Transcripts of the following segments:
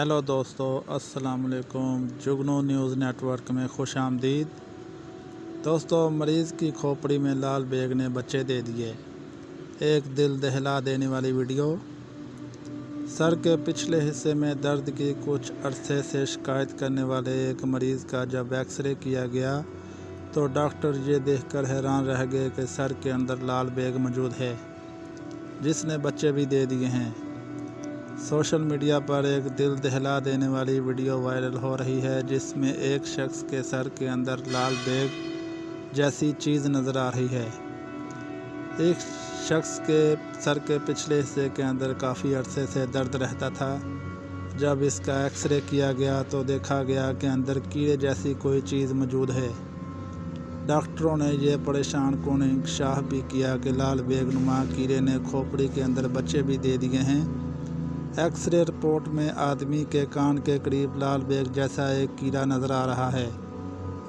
Hello दोस्तों, अस्सलाम वालेकुम। जुगनू न्यूज़ नेटवर्क में खुश आमदीद। दोस्तों, मरीज़ की खोपड़ी में लाल बेग ने बच्चे दे दिए। एक दिल दहला देने वाली वीडियो। सर के पिछले हिस्से में दर्द की कुछ अरसे से शिकायत करने वाले एक मरीज़ का जब एक्सरे किया गया तो डॉक्टर ये देखकर हैरान रह गए कि सर के अंदर लाल बेग मौजूद है, जिसने बच्चे भी दे दिए हैं। सोशल मीडिया पर एक दिल दहला देने वाली वीडियो वायरल हो रही है, जिसमें एक शख्स के सर के अंदर लाल बेग जैसी चीज़ नज़र आ रही है। एक शख्स के सर के पिछले हिस्से के अंदर काफ़ी अरसे से दर्द रहता था। जब इसका एक्सरे किया गया तो देखा गया कि अंदर कीड़े जैसी कोई चीज़ मौजूद है। डॉक्टरों ने यह परेशान कुन इंकशाफ भी किया कि लाल बेग नुमा कीड़े ने खोपड़ी के अंदर बच्चे भी दे दिए हैं। एक्सरे रिपोर्ट में आदमी के कान के करीब लाल बेग जैसा एक कीड़ा नज़र आ रहा है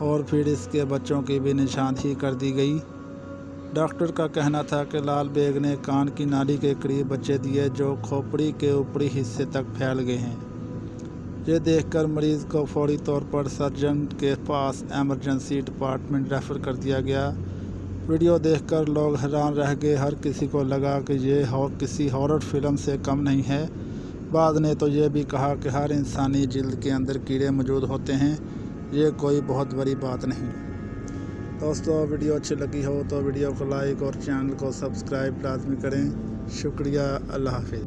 और फिर इसके बच्चों की भी निशानदेही कर दी गई। डॉक्टर का कहना था कि लाल बेग ने कान की नाली के करीब बच्चे दिए जो खोपड़ी के ऊपरी हिस्से तक फैल गए हैं। ये देखकर मरीज़ को फौरी तौर पर सर्जन के पास एमरजेंसी डिपार्टमेंट रेफ़र कर दिया गया। वीडियो देखकर लोग हैरान रह गए। हर किसी को लगा कि ये किसी हॉरर फिल्म से कम नहीं है। बाद ने तो ये भी कहा कि हर इंसानी जिल्द के अंदर कीड़े मौजूद होते हैं, ये कोई बहुत बड़ी बात नहीं। दोस्तों, वीडियो अच्छी लगी हो तो वीडियो को लाइक और चैनल को सब्सक्राइब लाजमी करें। शुक्रिया। अल्लाह हाफ़िज़।